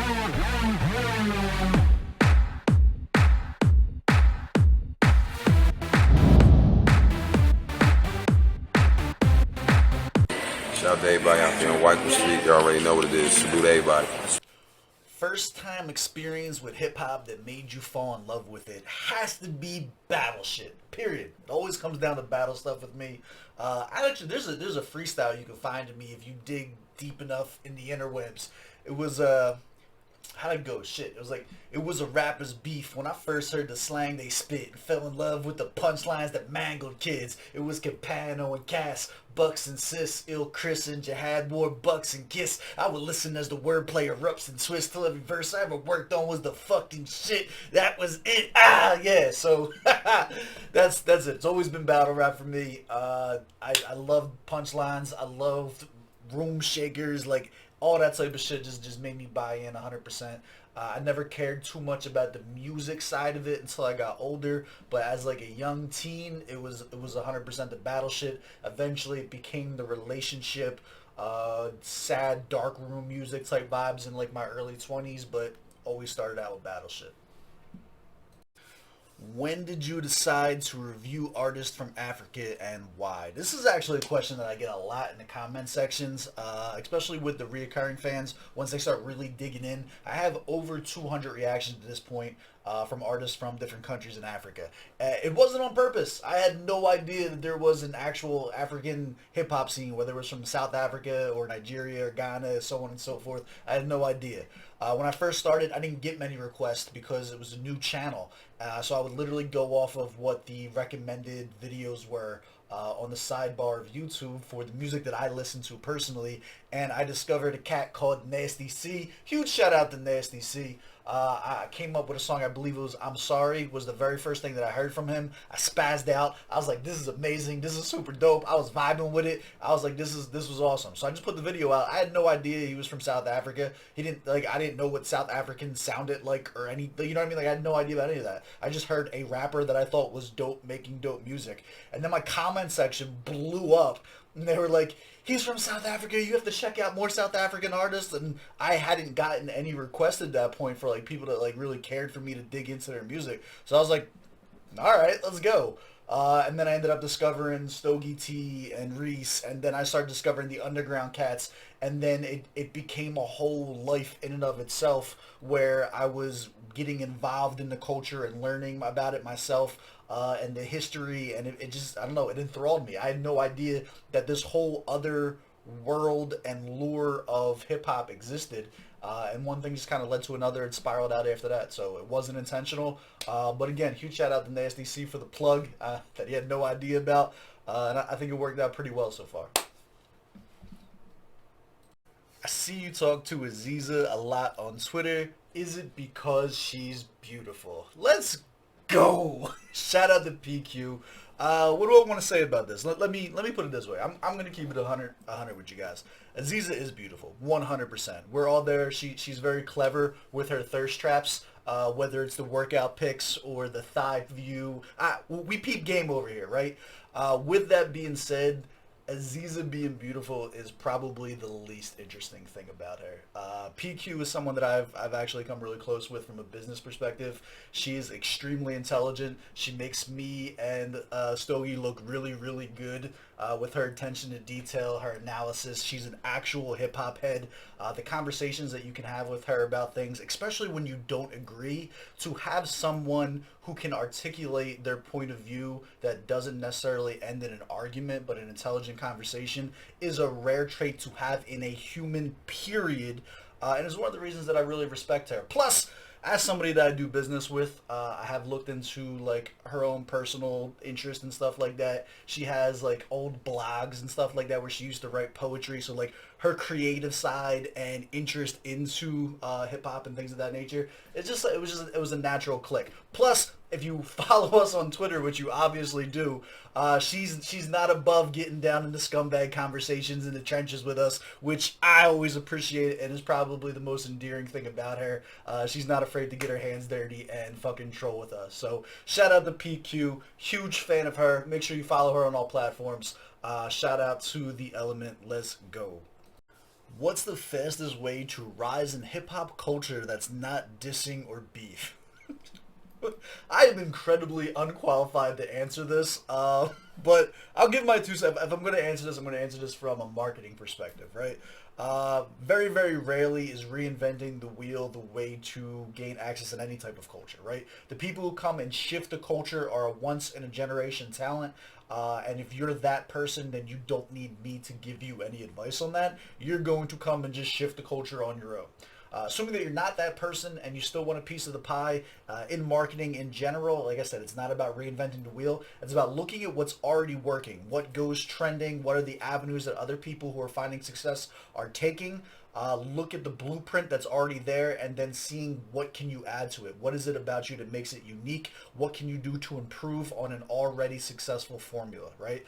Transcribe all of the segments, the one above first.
Shout out to everybody out there on White Street. You already know what it is. Salute everybody. First time experience with hip hop that made you fall in love with it has to be battle shit. Period. It always comes down to battle stuff with me. There's a freestyle you can find of me if you dig deep enough in the interwebs. It was how'd it go? Shit. It was like, it was a rapper's beef. When I first heard the slang they spit and fell in love with the punchlines that mangled kids. It was Capano and Cass, Bucks and Sis, Ill Chris and Jihad War, Bucks and Kiss. I would listen as the wordplay erupts and twists till every verse I ever worked on was the fucking shit. That was it. Yeah. So that's it. It's always been battle rap for me. I love punchlines. I loved room shakers, like all that type of shit just made me buy in 100%. I never cared too much about the music side of it until I got older, but as like a young teen, it was 100% the battle shit. Eventually it became the relationship, sad dark room music type vibes in like my early 20s, but always started out with battle shit. When did you decide to review artists from Africa and why? This is actually a question that I get a lot in the comment sections, especially with the reoccurring fans. Once they start really digging in, I have over 200 reactions to this point from artists from different countries in Africa. It wasn't on purpose. I had no idea that there was an actual African hip-hop scene, whether it was from South Africa or Nigeria or Ghana, so on and so forth. I had no idea. When I first started, I didn't get many requests because it was a new channel. So I would literally go off of what the recommended videos were on the sidebar of YouTube for the music that I listen to personally. And I discovered a cat called Nasty C. Huge shout out to Nasty C. I came up with a song, I believe it was I'm Sorry, was the very first thing that I heard from him. I spazzed out. I was like, this is amazing. This is super dope. I was vibing with it. I was like, this was awesome. So I just put the video out. I had no idea he was from South Africa. I didn't know what South African sounded like or any, you know what I mean? Like I had no idea about any of that. I just heard a rapper that I thought was dope making dope music. And then my comment section blew up. And they were like, he's from South Africa. You have to check out more South African artists. And I hadn't gotten any requests at that point for like people that like really cared for me to dig into their music. So I was like, all right, let's go. And then I ended up discovering Stogie T and Reese. And then I started discovering the underground cats. And then it became a whole life in and of itself where I was getting involved in the culture and learning about it myself. And the history, and it just, I don't know, it enthralled me. I had no idea that this whole other world and lure of hip-hop existed. And one thing just kind of led to another and spiraled out after that. So it wasn't intentional. But again, huge shout out to Nasty C for the plug that he had no idea about. And I think it worked out pretty well so far. I see you talk to Aziza a lot on Twitter. Is it because she's beautiful? Let's go. Shout out to PQ. What do I want to say about this? Let me put it this way. I'm gonna keep it 100 with you guys. Aziza is beautiful, 100%. We're all there. She's very clever with her thirst traps. Whether it's the workout pics or the thigh view, we peep game over here, right? With that being said, Aziza being beautiful is probably the least interesting thing about her. PQ is someone that I've actually come really close with from a business perspective. She is extremely intelligent. She makes me and Stogie look really, really good with her attention to detail, her analysis. She's an actual hip-hop head. The conversations that you can have with her about things, especially when you don't agree, to have someone who can articulate their point of view that doesn't necessarily end in an argument but an intelligent conversation is a rare trait to have in a human, period. And it's one of the reasons that I really respect her. Plus, as somebody that I do business with, I have looked into like her own personal interest and stuff like that. She has like old blogs and stuff like that where she used to write poetry. So like her creative side and interest into hip hop and things of that nature, it was a natural click. Plus, if you follow us on Twitter, which you obviously do, she's not above getting down into scumbag conversations in the trenches with us, which I always appreciate and is probably the most endearing thing about her. She's not afraid to get her hands dirty and fucking troll with us. So shout out to PQ, huge fan of her. Make sure you follow her on all platforms. Shout out to The Element. Let's go. What's the fastest way to rise in hip hop culture that's not dissing or beef? I am incredibly unqualified to answer this, but I'll give my 2 cents. If I'm going to answer this, I'm going to answer this from a marketing perspective, right? Very, very rarely is reinventing the wheel the way to gain access in any type of culture, right? The people who come and shift the culture are a once in a generation talent. And if you're that person, then you don't need me to give you any advice on that. You're going to come and just shift the culture on your own. Assuming that you're not that person and you still want a piece of the pie in marketing in general, like I said, it's not about reinventing the wheel. It's about looking at what's already working, what goes trending, what are the avenues that other people who are finding success are taking. Look at the blueprint that's already there and then seeing what can you add to it. What is it about you that makes it unique? What can you do to improve on an already successful formula, right?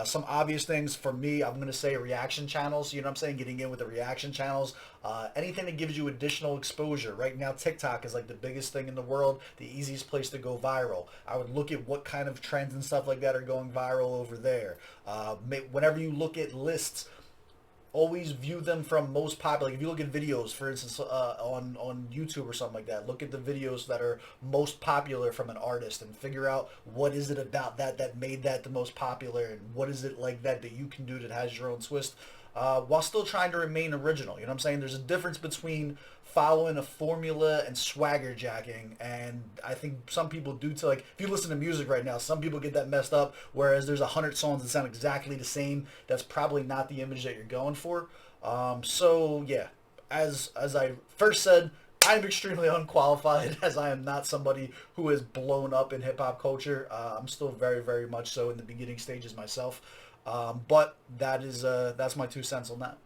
Some obvious things for me, I'm going to say reaction channels, you know what I'm saying? Getting in with the reaction channels. Anything that gives you additional exposure. Right now, TikTok is like the biggest thing in the world, the easiest place to go viral. I would look at what kind of trends and stuff like that are going viral over there. Whenever you look at lists, always view them from most popular. Like if you look at videos, for instance, on YouTube or something like that, look at the videos that are most popular from an artist and figure out what is it about that made that the most popular, and what is it like that you can do that has your own twist, while still trying to remain original. You know what I'm saying? There's a difference between following a formula and swagger jacking, and I think some people do to, like, if you listen to music right now, some people get that messed up, whereas there's 100 songs that sound exactly the same. That's probably not the image that you're going for. So yeah, as I first said, I'm extremely unqualified as I am not somebody who is blown up in hip hop culture. I'm still very, very much so in the beginning stages myself. But that's my 2 cents on that.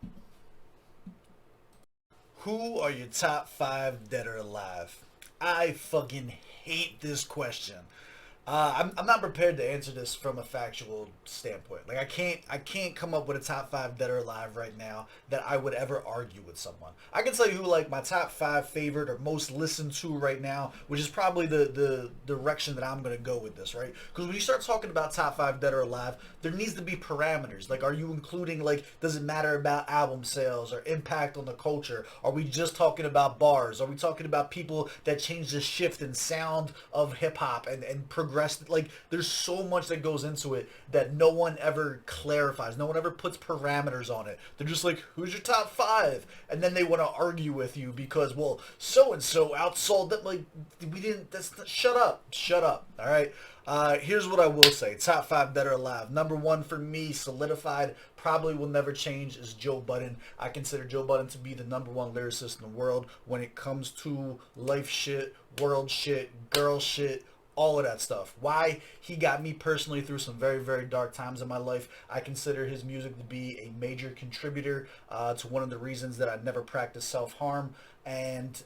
Who are your top 5 dead or alive? I fucking hate this question. I'm not prepared to answer this from a factual standpoint. Like I can't come up with a top 5 dead or alive right now that I would ever argue with someone. I can tell you who, like, my top 5 favorite or most listened to right now, which is probably the direction that I'm gonna go with this, right? Because when you start talking about top 5 dead or alive, there needs to be parameters. Like, are you including, like, does it matter about album sales or impact on the culture? Are we just talking about bars? Are we talking about people that change the shift and sound of hip hop and progress? Like, there's so much that goes into it that no one ever clarifies. No one ever puts parameters on it. They're just like, who's your top 5? And then they want to argue with you because, well, so and so outsold them. Like, we didn't. Shut up. Shut up. All right. Here's what I will say. Top 5 dead or alive. Number 1 for me, solidified, probably will never change, is Joe Budden. I consider Joe Budden to be the number 1 lyricist in the world when it comes to life shit, world shit, girl shit, all of that stuff. Why? He got me personally through some very, very dark times in my life. I consider his music to be a major contributor to one of the reasons that I never practice self-harm. And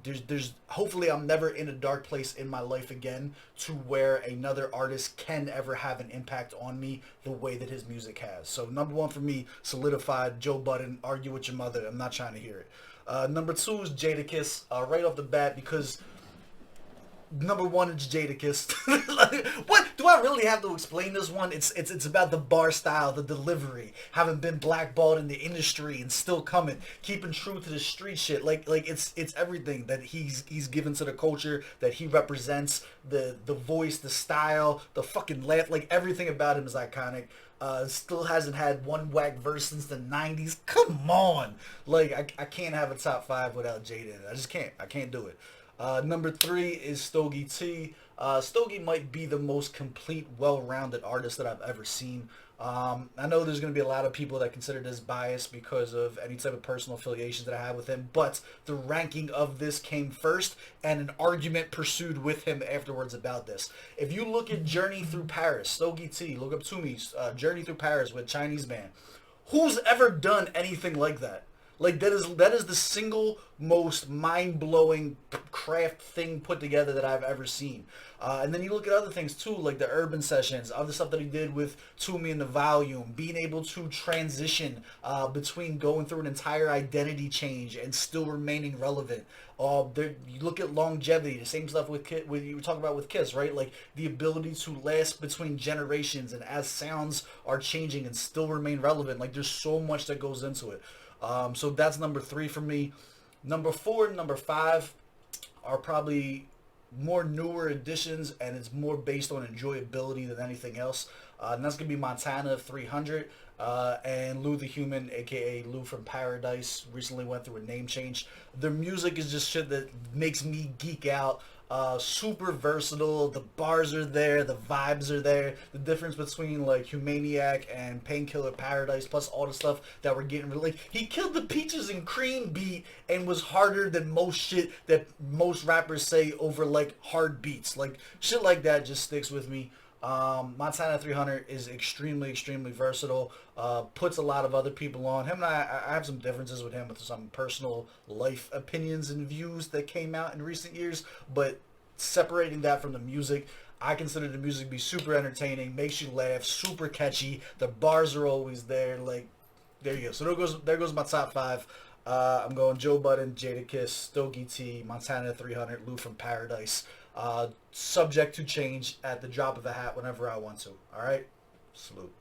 there's hopefully I'm never in a dark place in my life again to where another artist can ever have an impact on me the way that his music has. So number 1 for me, solidified, Joe Budden. Argue with your mother. I'm not trying to hear it. Number 2 is Jadakiss, right off the bat, because number 1 is Jadakiss. Like, what do I really have to explain this one? It's about the bar style, the delivery, having been blackballed in the industry and still coming, keeping true to the street shit. Like it's everything that he's given to the culture that he represents. The voice, the style, the fucking laugh, like everything about him is iconic. Still hasn't had one whack verse since the 90s. Come on. Like, I can't have a top 5 without Jada. I just can't. I can't do it. Number 3 is Stogie T. Stogie might be the most complete, well-rounded artist that I've ever seen. I know there's going to be a lot of people that consider this biased because of any type of personal affiliations that I have with him, but the ranking of this came first and an argument pursued with him afterwards about this. If you look at Journey Through Paris, Stogie T, look up to me, Journey Through Paris with Chinese Man. Who's ever done anything like that? Like, that is the single most mind-blowing craft thing put together that I've ever seen. And then you look at other things too, like the urban sessions, other stuff that he did with Toomey and the Volume, being able to transition between going through an entire identity change and still remaining relevant. You look at longevity, the same stuff with you were talking about with Kiss, right? Like the ability to last between generations and as sounds are changing and still remain relevant. Like, there's so much that goes into it. So that's number 3 for me. Number 4 and number 5 are probably more newer additions, and it's more based on enjoyability than anything else. And that's gonna be Montana 300 and Lou the Human, aka Lou from Paradise. Recently went through a name change. Their music is just shit that makes me geek out. Super versatile. The bars are there. The vibes are there. The difference between like Humaniac and Painkiller Paradise, plus all the stuff that we're getting. Like he killed the peaches and cream beat and was harder than most shit that most rappers say over like hard beats. Like shit like that just sticks with me. Montana 300 is extremely, extremely versatile. Puts a lot of other people on. Him and I have some differences with him with some personal life opinions and views that came out in recent years. But separating that from the music, I consider the music to be super entertaining, makes you laugh, super catchy. The bars are always there. Like, there you go. So there goes my top 5. I'm going Joe Budden, Jadakiss, Stogie T, Montana 300, Lou from Paradise. Subject to change at the drop of a hat whenever I want to. All right? Salute.